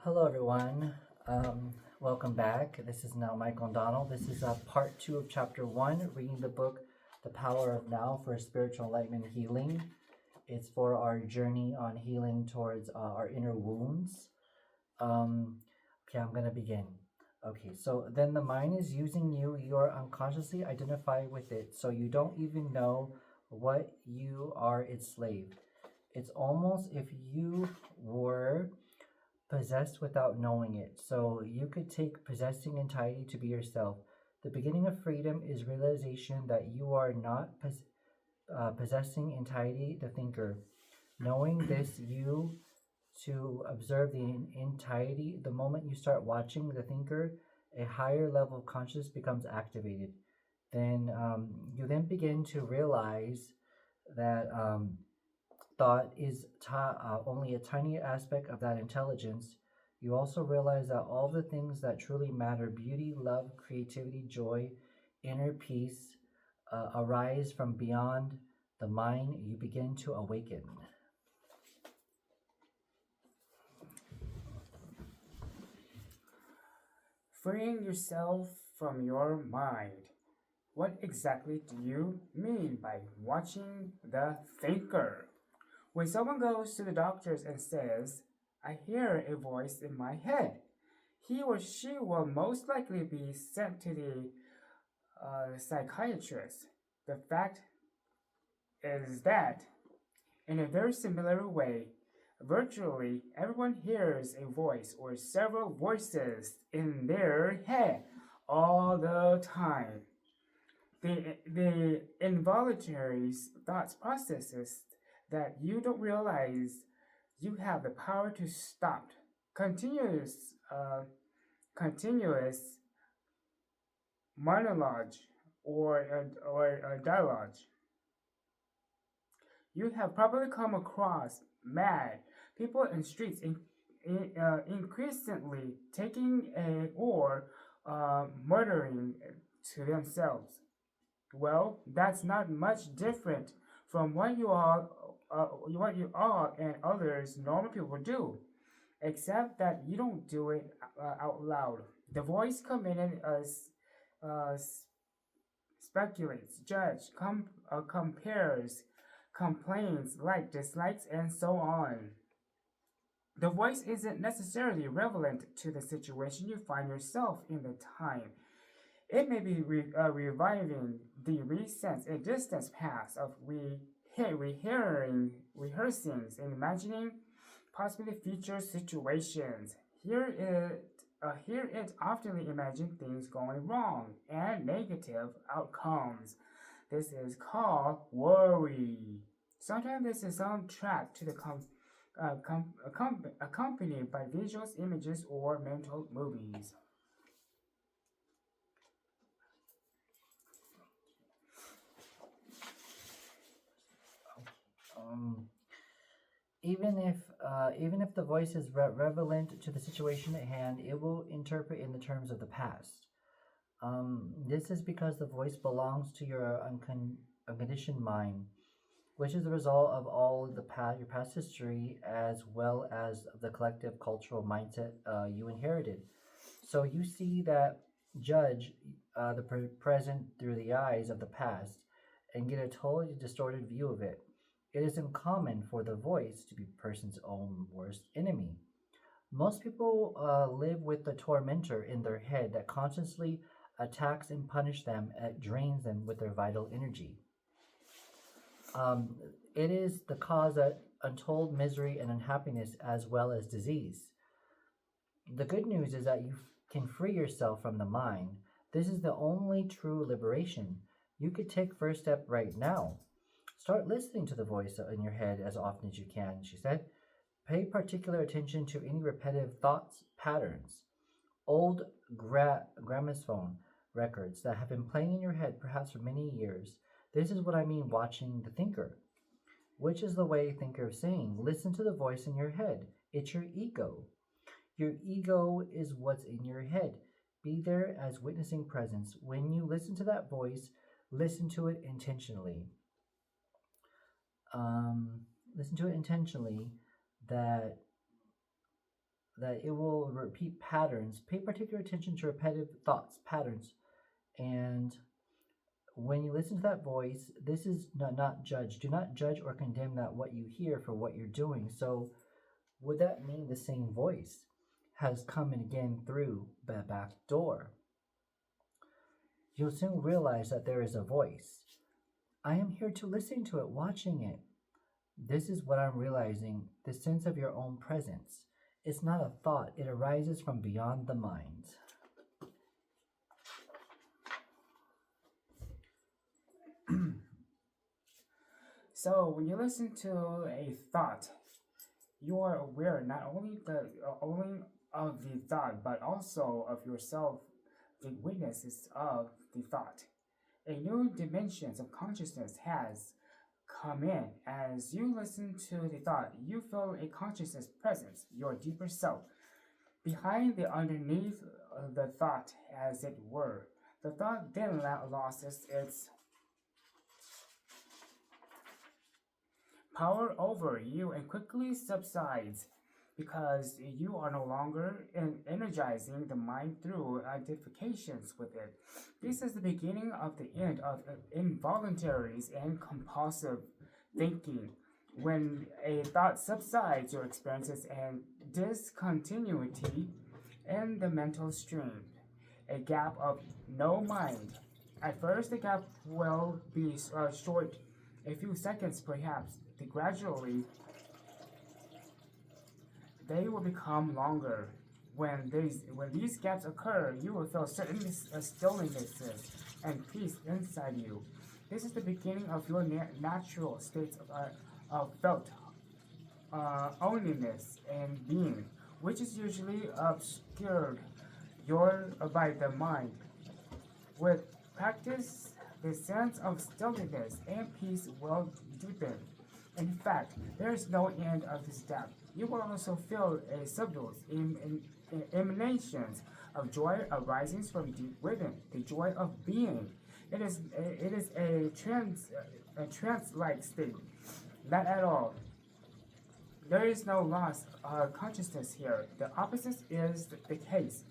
Hello, everyone. Welcome back. This is now Michael and Donald. This is part two of chapter one, reading the book The Power of Now for Spiritual Enlightenment and Healing. It's for our journey on healing towards our inner wounds. Okay, I'm going to begin. Okay, so then the mind is using you. You're unconsciously identified with it, so you don't even know what you are its slave. It's almost if you were possessed without knowing it. So you could take possessing entirety to be yourself. The beginning of freedom is realization that you are not possessing entirety, the thinker. Knowing this, you to observe the entirety. The moment you start watching the thinker, a higher level of consciousness becomes activated. Then you then begin to realize that thought is only a tiny aspect of that intelligence. You also realize that all the things that truly matter beauty, love, creativity, joy, inner peace arise from beyond the mind. You begin to awaken. Freeing yourself from your mind. What exactly do you mean by watching the thinker? When someone goes to the doctors and says, I hear a voice in my head, he or she will most likely be sent to the psychiatrist. The fact is that, in a very similar way, virtually everyone hears a voice or several voices in their head all the time. The involuntary thoughts processes that you don't realize you have the power to stop. Continuous, continuous monologue or dialogue. You have probably come across mad people in streets increasingly taking a or murdering to themselves. Well, that's not much different from what you all and others normal people do, except that you don't do it out loud. The voice committed uh, speculates, compares, complains, likes, dislikes, and so on. The voice isn't necessarily relevant to the situation you find yourself in the time. It may be reviving the recent and distant past of rehearsings, and imagining possibly future situations. Here it often imagine things going wrong and negative outcomes. This is called worry. Sometimes this is soundtrack to the accompanied by visuals, images, or mental movies. Um, even if the voice is relevant to the situation at hand, it will interpret in the terms of the past. This is because the voice belongs to your unconditioned mind, which is the result of all your past history as well as the collective cultural mindset you inherited. So you see that judge the present through the eyes of the past and get a totally distorted view of it. It is uncommon for the voice to be a person's own worst enemy. Most people live with the tormentor in their head that constantly attacks and punishes them and drains them with their vital energy. Um, it is the cause of untold misery and unhappiness as well as disease. The good news is that you can free yourself from the mind. This is the only true liberation. You could take first step right now. Start listening to the voice in your head as often as you can, she said. Pay particular attention to any repetitive thoughts, patterns, old gramophone records that have been playing in your head perhaps for many years. This is what I mean watching the thinker. Which is the way thinker is saying, listen to the voice in your head. It's your ego. Your ego is what's in your head. Be there as witnessing presence. When you listen to that voice, listen to it intentionally. Listen to it intentionally that that it will repeat patterns. Pay particular attention to repetitive thoughts, patterns. And when you listen to that voice, this is not judge. Do not judge or condemn that what you hear for what you're doing. So would that mean the same voice has come in again through the back door? You'll soon realize that there is a voice. I am here to listen to it, watching it. This is what I'm realizing, the sense of your own presence. It's not a thought, it arises from beyond the mind. So when you listen to a thought, you are aware not only only of the thought, but also of yourself, the witnesses of the thought. A new dimension of consciousness has come in. As you listen to the thought, you feel a consciousness presence, your deeper self, behind the underneath the thought, as it were. The thought then loses its power over you and quickly subsides because you are no longer energizing the mind through identifications with it. This is the beginning of the end of involuntaries and compulsive thinking. When a thought subsides, your experiences and discontinuity in the mental stream, a gap of no mind. At first, the gap will be short, a few seconds perhaps. Gradually, they will become longer. When these gaps occur, you will feel certain stillness and peace inside you. This is the beginning of your natural states of felt owningness and being, which is usually obscured by the mind. With practice, the sense of stillness and peace will deepen. In fact, there is no end of this depth. You will also feel a subtle emanations of joy arising from deep within, the joy of being. It is a trance-like state. Not at all. There is no loss of consciousness here. The opposite is the case.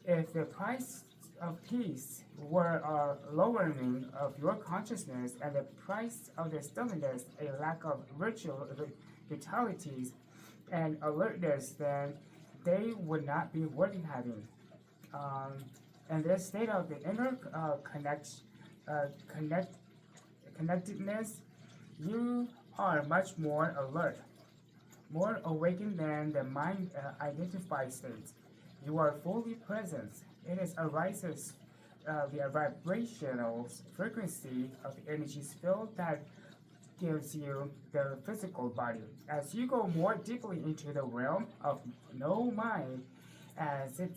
If the price of peace were a lowering of your consciousness and the price of the stillness a lack of virtual vitalities and alertness, then they would not be worth having. And this state of the inner connectedness, you are much more alert, more awakened than the mind identified states. You are fully present. It is arises the vibrational frequency of the energies field that gives you the physical body. As you go more deeply into the realm of no mind, as it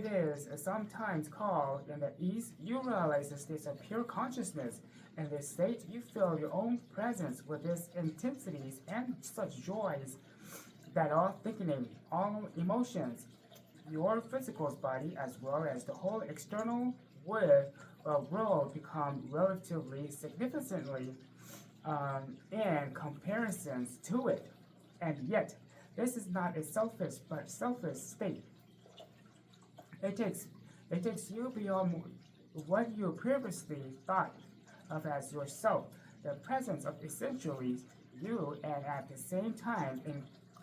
is sometimes called in the East, you realize the state of pure consciousness. In this state, you feel your own presence with its intensities and such joys that all thinking, all emotions, your physical body as well as the whole external world become relatively significantly in comparisons to it. And yet, this is not a selfish but selfish state. It takes you beyond what you previously thought of as yourself, the presence of essentially you, and at the same time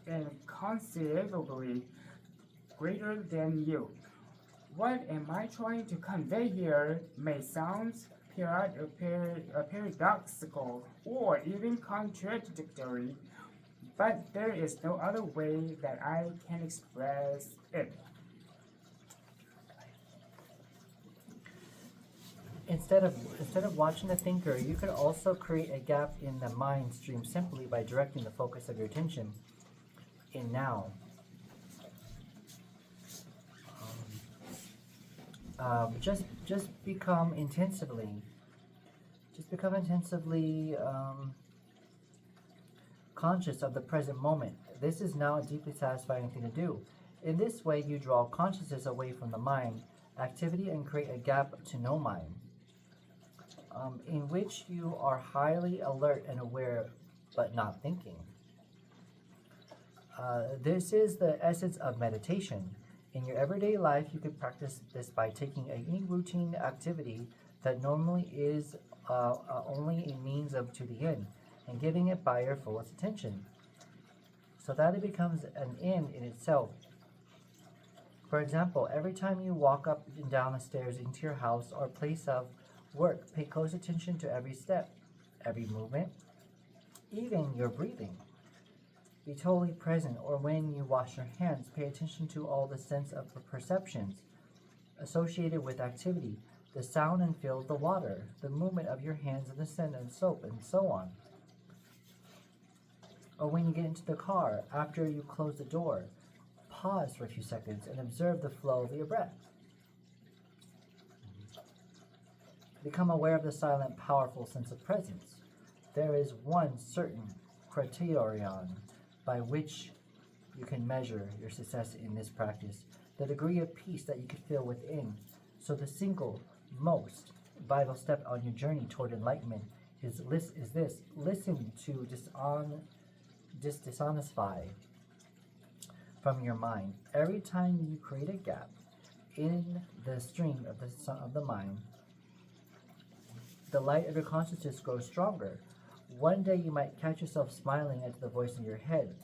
inconceivably greater than you. What am I trying to convey here may sound paradoxical or even contradictory, but there is no other way that I can express it. Instead of watching the thinker, you could also create a gap in the mind stream simply by directing the focus of your attention in now. Just become intensively conscious of the present moment. This is now a deeply satisfying thing to do. In this way, you draw consciousness away from the mind activity and create a gap to no mind, in which you are highly alert and aware, but not thinking. This is the essence of meditation. In your everyday life, you can practice this by taking any routine activity that normally is only a means of to the end and giving it by your fullest attention so that it becomes an end in itself. For example, every time you walk up and down the stairs into your house or place of work, pay close attention to every step, every movement, even your breathing. Be totally present, or when you wash your hands, pay attention to all the sense of perceptions associated with activity, the sound and feel of the water, the movement of your hands in the scent and soap, and so on. Or when you get into the car, after you close the door, pause for a few seconds and observe the flow of your breath. Become aware of the silent, powerful sense of presence. There is one certain criterion by which you can measure your success in this practice, the degree of peace that you can feel within. So the single most vital step on your journey toward enlightenment is this: listen to dishonify from your mind. Every time you create a gap in the stream of the mind, the light of your consciousness grows stronger. One day you might catch yourself smiling at the voice in your head,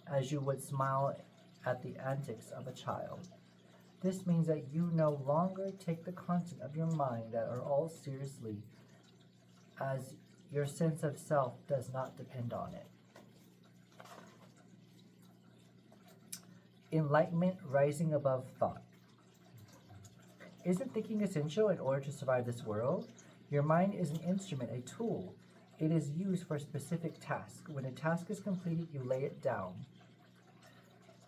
as you would smile at the antics of a child. This means that you no longer take the content of your mind that are all seriously, as your sense of self does not depend on it. Enlightenment rising above thought. Isn't thinking essential in order to survive this world? Your mind is an instrument, a tool. It is used for a specific task. When a task is completed, you lay it down.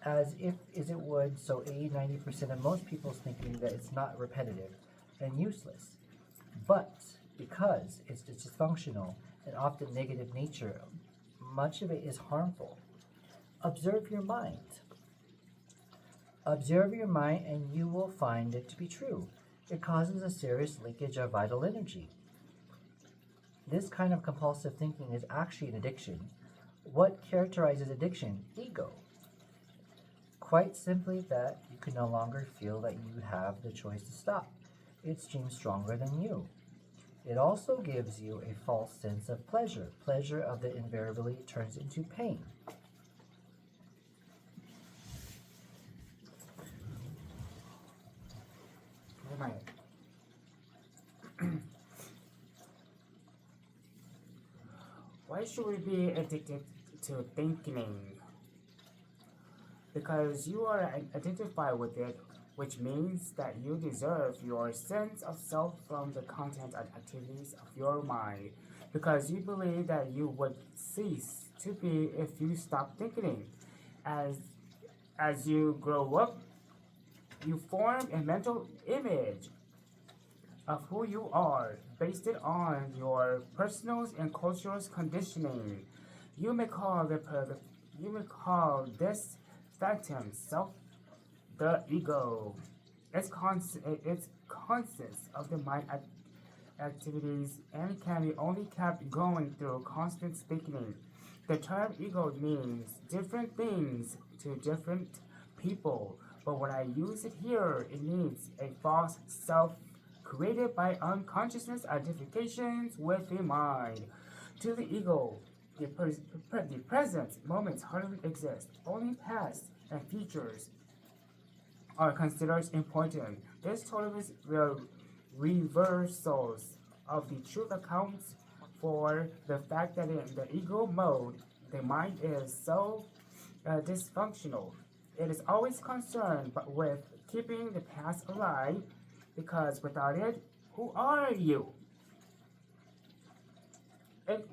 As it would, so 80-90% of most people's thinking that it's not repetitive and useless. But because it's dysfunctional and often negative nature, much of it is harmful. Observe your mind. Observe your mind and you will find it to be true. It causes a serious leakage of vital energy. This kind of compulsive thinking is actually an addiction. What characterizes addiction? Ego. Quite simply that you can no longer feel that you have the choice to stop. It seems stronger than you. It also gives you a false sense of pleasure. Pleasure of it invariably turns into pain. Right. Why should we be addicted to thinking? Because you are identified with it, which means that you deserve your sense of self from the content and activities of your mind. Because you believe that you would cease to be if you stop thinking. As you grow up, you form a mental image of who you are based it on your personal and cultural conditioning. You may call this phantom self the ego. It consists of the mind activities and can be only kept going through constant thinking. The term ego means different things to different people, but when I use it here, it means a false self created by unconsciousness identifications with the mind. To the ego, the present moments hardly exist. Only past and futures are considered important. This totally reversals of the truth accounts for the fact that in the ego mode, the mind is so dysfunctional. It is always concerned with keeping the past alive, because without it, who are you? It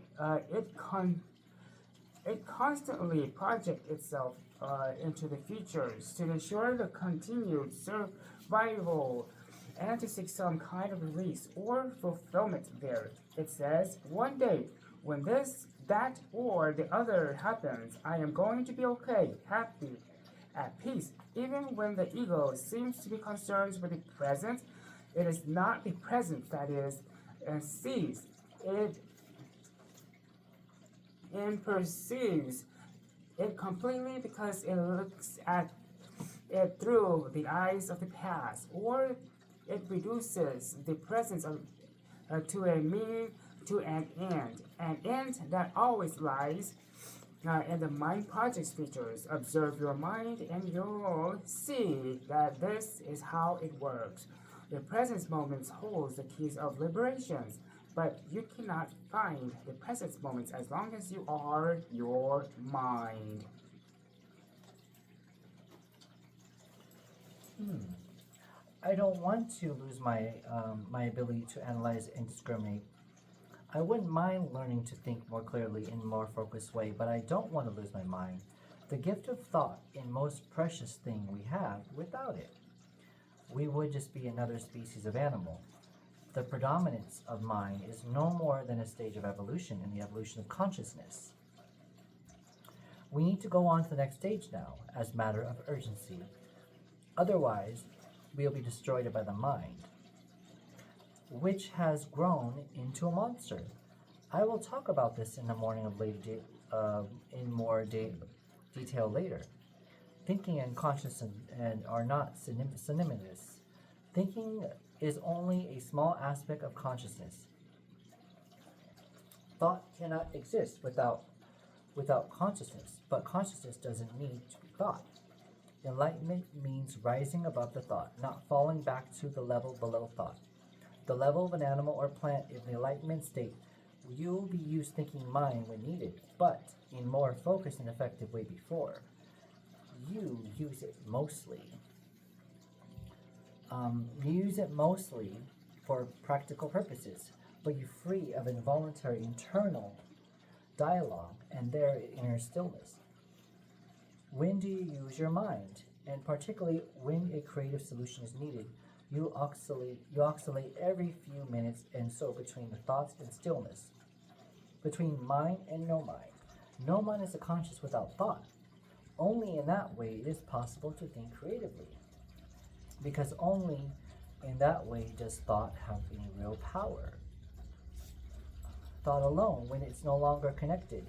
constantly projects itself into the futures to ensure the continued survival and to seek some kind of release or fulfillment there. It says, one day, when this, that, or the other happens, I am going to be okay, happy, at peace. Even when the ego seems to be concerned with the present, it is not the present that is sees. It perceives it completely because it looks at it through the eyes of the past, or it reduces the presence of, to a meaning, to an end that always lies in the Mind Project's features. Observe your mind and you'll see that this is how it works. The presence moments holds the keys of liberations, but you cannot find the presence moments as long as you are your mind. I don't want to lose my ability to analyze and discriminate. I wouldn't mind learning to think more clearly in a more focused way, but I don't want to lose my mind. The gift of thought is most precious thing we have. Without it, we would just be another species of animal. The predominance of mind is no more than a stage of evolution in the evolution of consciousness. We need to go on to the next stage now, as matter of urgency. Otherwise, we'll be destroyed by the mind, which has grown into a monster. I will talk about this in the morning of in more detail later. Thinking and consciousness are not synonymous. Thinking is only a small aspect of consciousness. Thought cannot exist without consciousness, but consciousness doesn't need to be thought. Enlightenment means rising above the thought, not falling back to the level below thought. The level of an animal or plant in the enlightenment state, you will be used thinking mind when needed, but in more focused and effective way before. You use it mostly. You use it mostly for practical purposes, but you're free of involuntary internal dialogue and their inner stillness. When do you use your mind? And particularly when a creative solution is needed, you oscillate every few minutes, and so between the thoughts and stillness, between mind and no mind. No mind is a conscious without thought. Only in that way it is possible to think creatively, because only in that way does thought have any real power. Thought alone, when it's no longer connected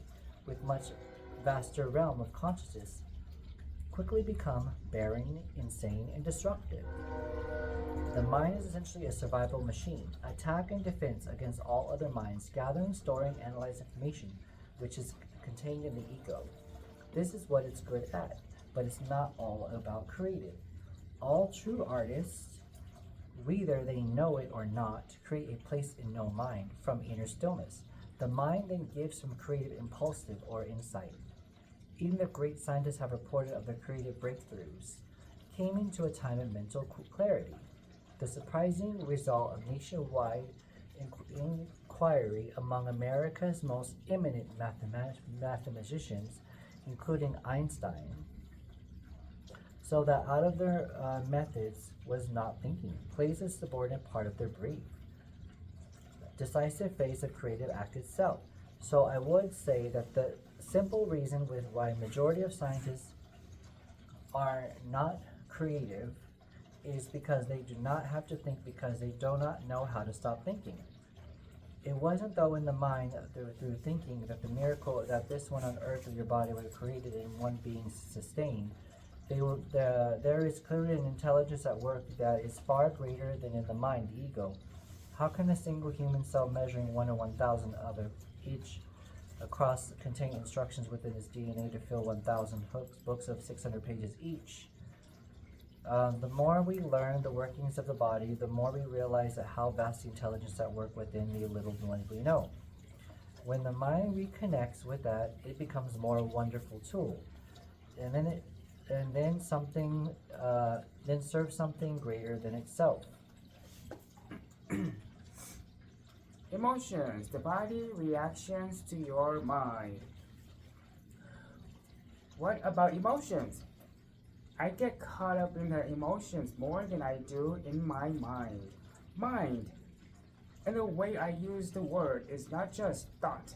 with much vaster realm of consciousness, quickly become barren, insane, and destructive. The mind is essentially a survival machine, attack and defense against all other minds, gathering, storing, analyzing information, which is contained in the ego. This is what it's good at, but it's not all about creative. All true artists, whether they know it or not, create a place in no mind from inner stillness. The mind then gives from creative impulsive or insight. Even the great scientists have reported of their creative breakthroughs came into a time of mental clarity. The surprising result of nationwide inquiry among America's most eminent mathematicians, including Einstein, so that out of their methods was not thinking, plays a subordinate part of their brief. Decisive phase of creative act itself. So I would say that the simple reason with why majority of scientists are not creative is because they do not have to think, because they do not know how to stop thinking. It wasn't though in the mind through thinking that the miracle that this one on earth of your body was created and one being sustained. There is clearly an intelligence at work that is far greater than in the mind, the ego. How can a single human cell measuring 1 in 1,000 of each across contain instructions within its DNA to fill 1,000 books of 600 pages each? The more we learn the workings of the body, the more we realize that how vast the intelligence at work within the little we know. When the mind reconnects with that, it becomes a more wonderful tool, and then serves something greater than itself. Emotions, the body reactions to your mind. What about emotions? I get caught up in the emotions more than I do in my mind. Mind, and the way I use the word, is not just thought.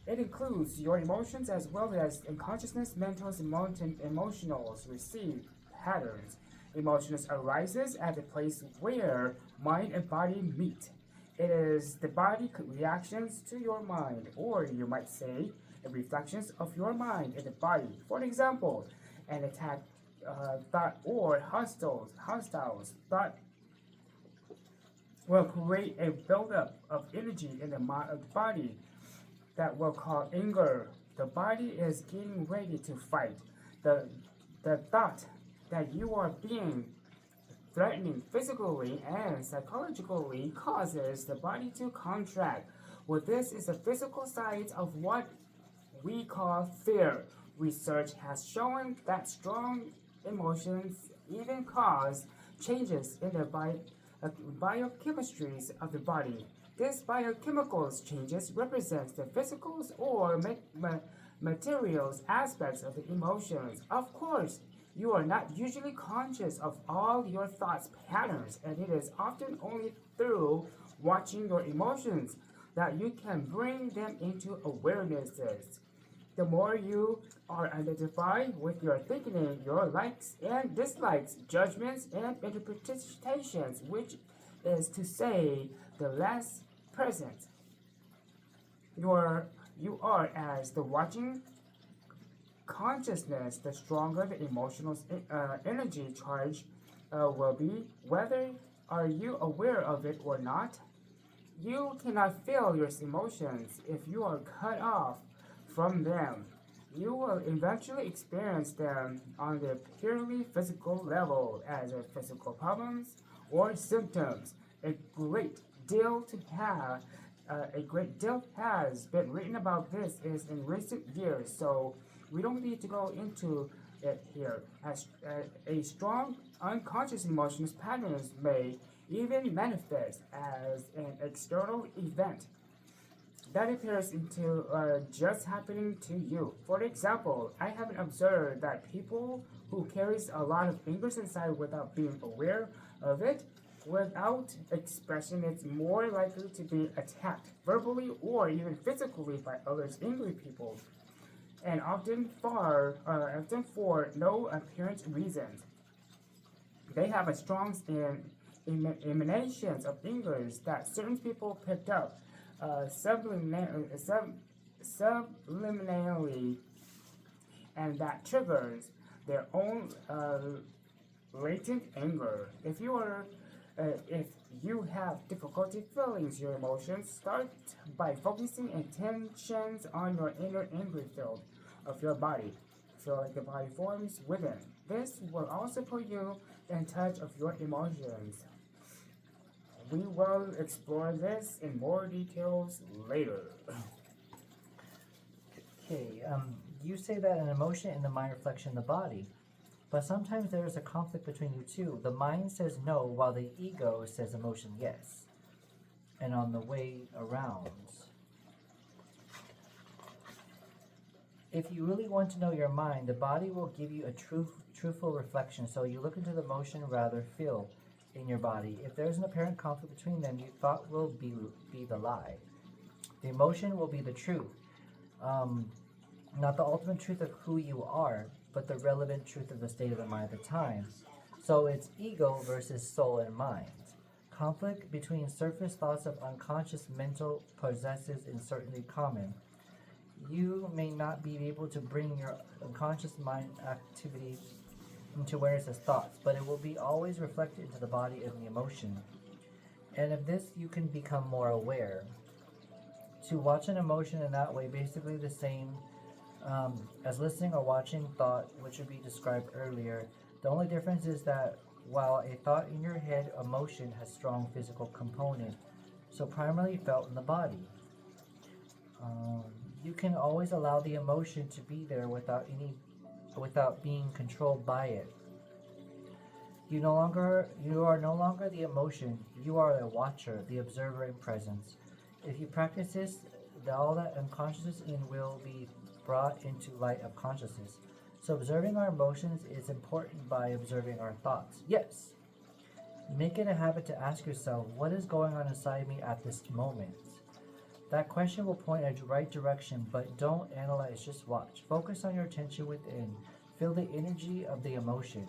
It includes your emotions as well as unconsciousness, mentals, emotionals, received patterns. Emotions arises at the place where mind and body meet. It is the body reactions to your mind, or you might say, the reflections of your mind in the body. For example, an attack thought or hostile thought will create a buildup of energy in the body that will cause anger. The body is getting ready to fight. The, the thought that you are being threatening physically and psychologically causes the body to contract. Well, this is the physical side of what we call fear. Research has shown that strong emotions even cause changes in the biochemistries of the body. This biochemicals changes represents the physicals or materials aspects of the emotions. Of course, you are not usually conscious of all your thoughts patterns, and it is often only through watching your emotions that you can bring them into awarenesses. The more you are identified with your thinking, your likes and dislikes, judgments and interpretations, which is to say, the less present you are as the watching consciousness, the stronger the emotional energy charge will be. Whether are you aware of it or not, you cannot feel your emotions if you are cut off from them. You will eventually experience them on the purely physical level as a physical problems or symptoms. A great deal to have a great deal has been written about this is in recent years, so we don't need to go into it here. As a strong unconscious emotions patterns may even manifest as an external event that appears into just happening to you. For example, I have observed that people who carries a lot of anger inside without being aware of it, without expression, it's more likely to be attacked verbally or even physically by others angry people, and often for no apparent reason. They have a strong emanations of angers that certain people picked up subliminally, and that triggers their own latent anger. If you have difficulty feeling your emotions, start by focusing attentions on your inner angry field of your body. Feel like the body forms within. This will also put you in touch of your emotions. We will explore this in more details later. Okay, you say that an emotion and the mind reflection the body, but sometimes there is a conflict between you two. The mind says no, while the ego says emotion yes. And on the way around, if you really want to know your mind, the body will give you a truthful reflection. So you look into the emotion, rather feel in your body. If there's an apparent conflict between them, your thought will be the lie. The emotion will be the truth. Not the ultimate truth of who you are, but the relevant truth of the state of the mind at the time. So it's ego versus soul and mind. Conflict between surface thoughts of unconscious mental possesses is certainly common. You may not be able to bring your unconscious mind activity into awareness as thoughts, but it will be always reflected into the body and the emotion. And of this, you can become more aware. To watch an emotion in that way, basically the same as listening or watching thought, which would be described earlier. The only difference is that while a thought in your head, emotion has strong physical component, so primarily felt in the body. You can always allow the emotion to be there without being controlled by it. You are no longer the emotion. You are a watcher, the observer in presence. If you practice this, all that unconscious in will be brought into light of consciousness. So observing our emotions is important by observing our thoughts. Yes. Make it a habit to ask yourself, what is going on inside me at this moment? That question will point in the right direction, but don't analyze, just watch. Focus on your attention within. Feel the energy of the emotion.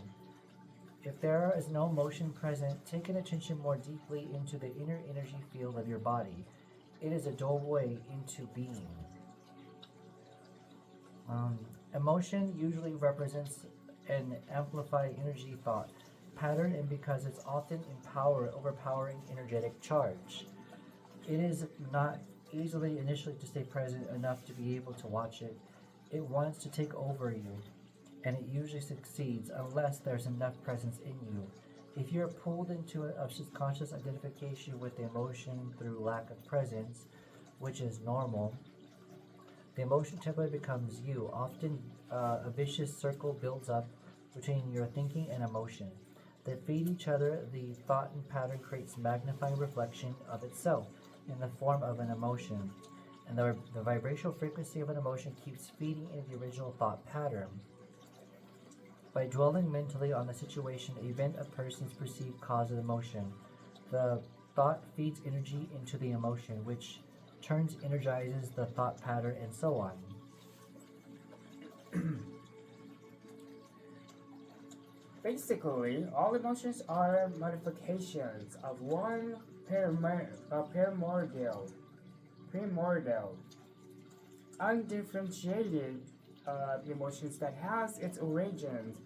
If there is no emotion present, take an attention more deeply into the inner energy field of your body. It is a doorway into being. Um, Emotion usually represents an amplified energy thought pattern, and because it's often overpowering energetic charge. It is not easily initially to stay present enough to be able to watch it. It wants to take over you, and it usually succeeds unless there's enough presence in you. If you're pulled into a subconscious identification with the emotion through lack of presence, which is normal, the emotion typically becomes you. Often, a vicious circle builds up between your thinking and emotion. They feed each other. The thought and pattern creates magnifying reflection of itself in the form of an emotion, and the vibrational frequency of an emotion keeps feeding in the original thought pattern. By dwelling mentally on the situation, event, a person's perceived cause of emotion, the thought feeds energy into the emotion, which turns energizes the thought pattern, and so on. Basically, all emotions are modifications of one primordial, undifferentiated emotions that has its origins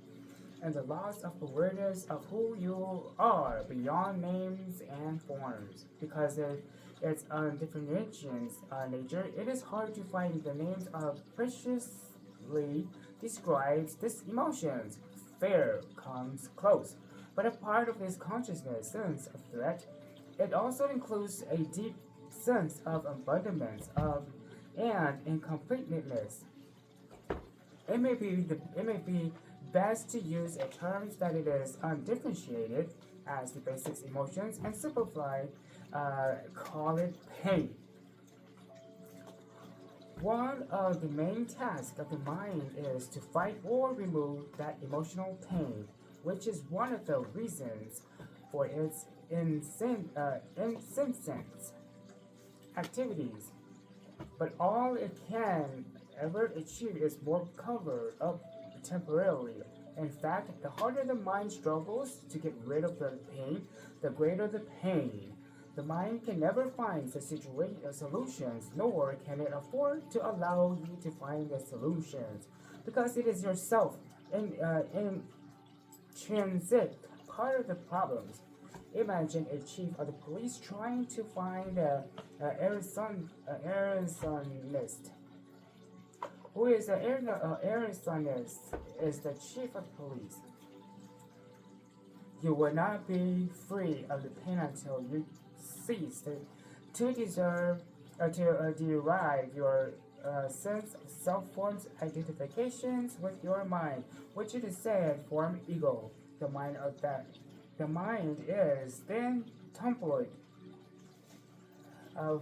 and the loss of awareness of who you are beyond names and forms. Because of its undifferentiated nature, it is hard to find the names of preciously describes these emotions. Fear comes close, but a part of this consciousness sense of threat. It also includes a deep sense of abandonment of and incompleteness. It may be best to use a term that it is undifferentiated as the basic emotions and simplify, call it pain. One of the main tasks of the mind is to fight or remove that emotional pain, which is one of the reasons for its incessant activities. But all it can ever achieve is more cover up temporarily. In fact, the harder the mind struggles to get rid of the pain, the greater the pain. The mind can never find the solutions, nor can it afford to allow you to find the solutions, because it is yourself in transit part of the problems. Imagine a chief of the police trying to find Arizonist. Who is the Arizonist? Is the chief of police. You will not be free of the pain until you cease to deserve to derive your sense of self forms identifications with your mind, which it is said form ego. The mind of that the mind is then tumbled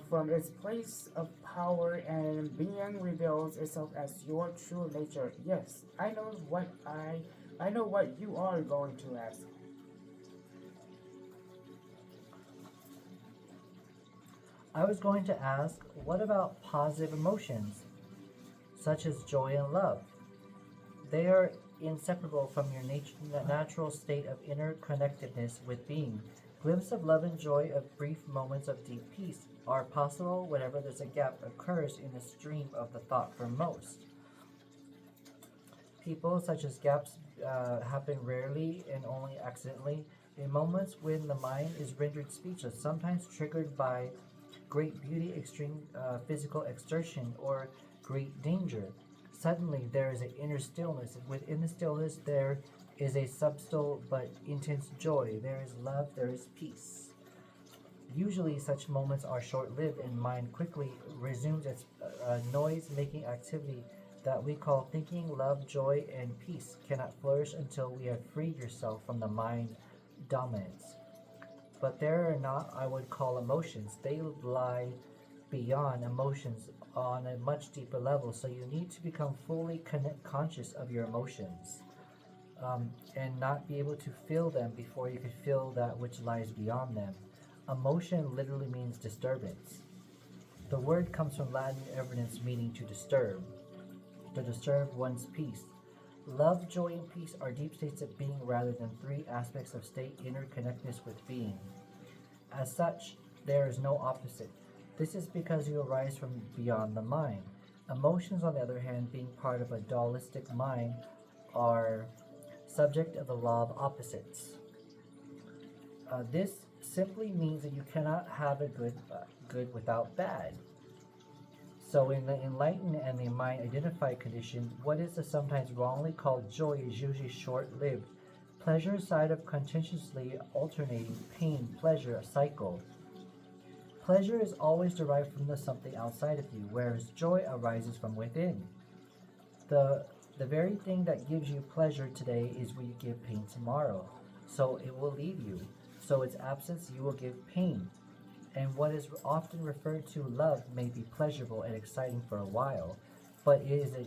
from its place of power and being reveals itself as your true nature. Yes, I know what you are going to ask. I was going to ask, what about positive emotions, such as joy and love? They are inseparable from your natural state of interconnectedness with being. Glimpses of love and joy of brief moments of deep peace are possible whenever there's a gap occurs in the stream of the thought for most people. Such as gaps happen rarely and only accidentally in moments when the mind is rendered speechless, sometimes triggered by great beauty, extreme physical exertion, or great danger. Suddenly, there is an inner stillness. Within the stillness, there is a subtle but intense joy. There is love, there is peace. Usually, such moments are short lived, and mind quickly resumes its noise making activity that we call thinking. Love, joy, and peace cannot flourish until we have freed yourself from the mind dominance. But there are not, I would call, emotions. They lie beyond emotions on a much deeper level. So you need to become fully conscious of your emotions, and not be able to feel them before you could feel that which lies beyond them. Emotion literally means disturbance. The word comes from Latin eminence meaning to disturb one's peace. Love, joy, and peace are deep states of being rather than three aspects of state interconnectedness with being. As such, there is no opposite. This is because you arise from beyond the mind. Emotions, on the other hand, being part of a dualistic mind, are subject of the law of opposites. This simply means that you cannot have a good without bad. So, in the enlightened and the mind identified condition, what is sometimes wrongly called joy is usually short lived. Pleasure side of contentiously alternating pain, pleasure, a cycle. Pleasure is always derived from the something outside of you, whereas joy arises from within. The the very thing that gives you pleasure today is what you give pain tomorrow. So it will leave you. So its absence you will give pain. And what is often referred to love may be pleasurable and exciting for a while, but it is an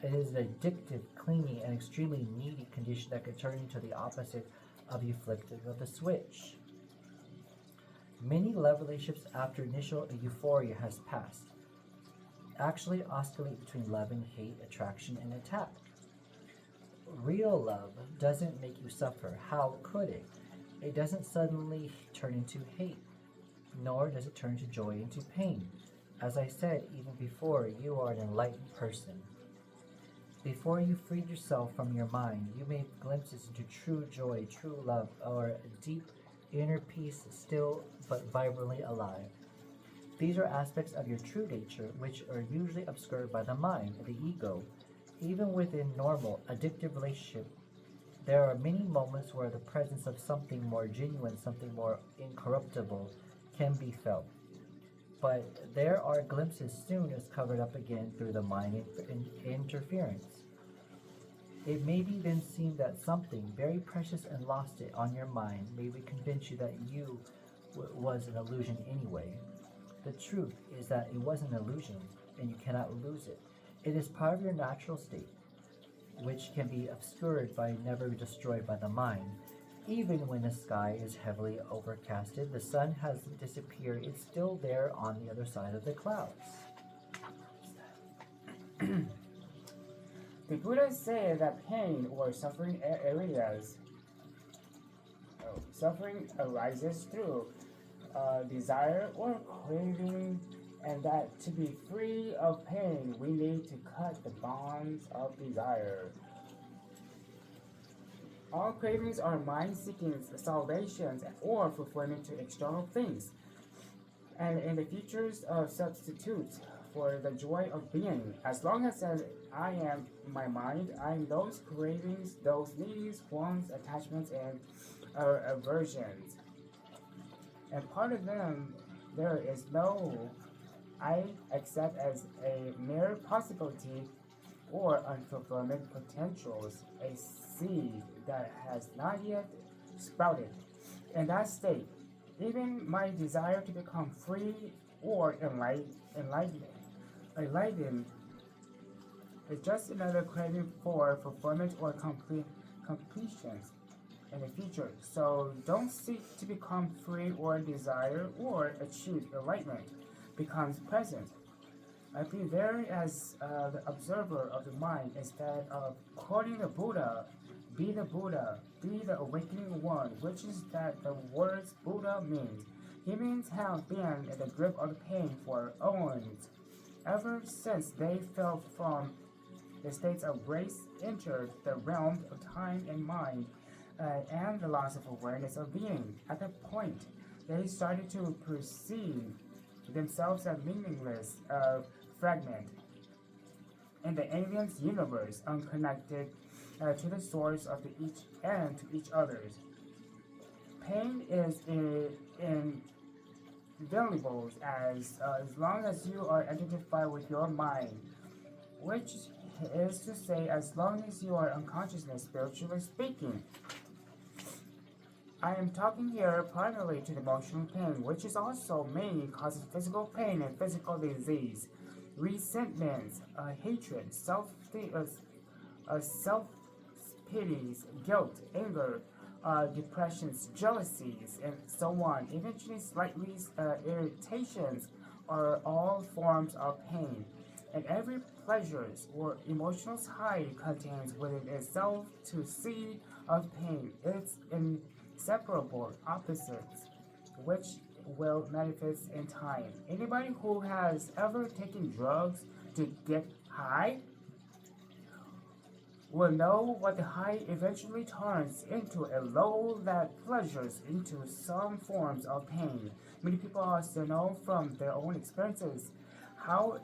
addictive, clingy, and extremely needy condition that could turn into the opposite of the flick of the switch. Many love relationships after initial euphoria has passed actually oscillate between love and hate, attraction and attack. Real love doesn't make you suffer. How could it? It doesn't suddenly turn into hate, nor does it turn to joy into pain. As I said even before, you are an enlightened person. Before you freed yourself from your mind, you made glimpses into true joy, true love, or a deep inner peace still but vibrantly alive. These are aspects of your true nature which are usually obscured by the mind, the ego. Even within normal, addictive relationship, there are many moments where the presence of something more genuine, something more incorruptible, can be felt. But there are glimpses soon as covered up again through the mind interference. It may be then seen that something very precious and lost it on your mind may we convince you that you was an illusion anyway. The truth is that it was an illusion, and you cannot lose it. It is part of your natural state, which can be obscured by never destroyed by the mind. Even when the sky is heavily overcasted, the sun hasn't disappeared, it's still there on the other side of the clouds. The Buddha said that pain or suffering areas, suffering arises through desire or craving, and that to be free of pain, we need to cut the bonds of desire. All cravings are mind seeking salvations or fulfillment to external things, and in the futures of substitutes for the joy of being. As long as I am my mind, I am those cravings, those needs, wants, attachments, and aversions. And part of them there is no I accept as a mere possibility or unfulfillment potentials, a seed that has not yet sprouted. In that state, even my desire to become free or enlightened is just another craving for fulfillment or completions in the future. So don't seek to become free or desire or achieve enlightenment becomes present. Be there as the observer of the mind instead of quoting the Buddha, be the awakening one, which is that the words Buddha means. He means have been in the grip of the pain for eons, ever since they fell from the states of grace, entered the realm of time and mind, and the loss of awareness of being. At that point, they started to perceive themselves as meaningless, fragment in the alien's universe, unconnected to the source of the each and to each other's. Pain is invaluable as long as you are identified with your mind, which is to say, as long as you are unconsciousness, spiritually speaking. I am talking here primarily to the emotional pain, which is also mainly causes physical pain and physical disease, resentment, hatred, self-pities, guilt, anger, depressions, jealousies, and so on. Eventually, slightly irritations are all forms of pain, and every pleasures or emotional high contains within itself two seed of pain. It's inseparable opposites, which will manifest in time. Anybody who has ever taken drugs to get high will know what the high eventually turns into a low that pleasures into some forms of pain. Many people also know from their own experiences how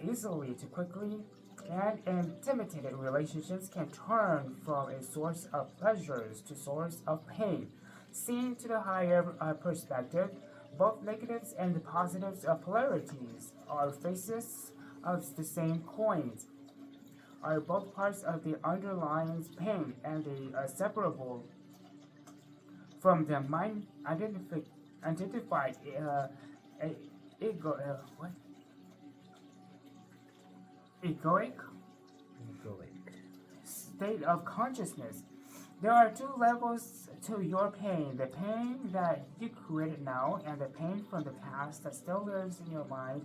easily to quickly and intimidated relationships can turn from a source of pleasures to source of pain. Seen to the higher perspective, both negatives and the positives of polarities are faces of the same coin, are both parts of the underlying pain and the separable from the mind identified ego, what? Egoic Egoic. state of consciousness. There are two levels to your pain: the pain that you created now, and the pain from the past that still lives in your mind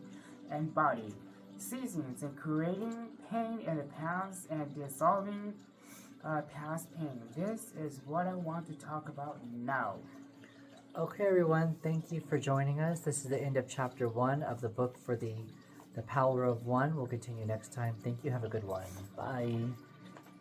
and body. Seasons in creating pain in the past and dissolving past pain. This is what I want to talk about now. Okay, everyone, thank you for joining us. This is the end of chapter 1 of the book for the Power of One. We'll continue next time. Thank you. Have a good one. Bye.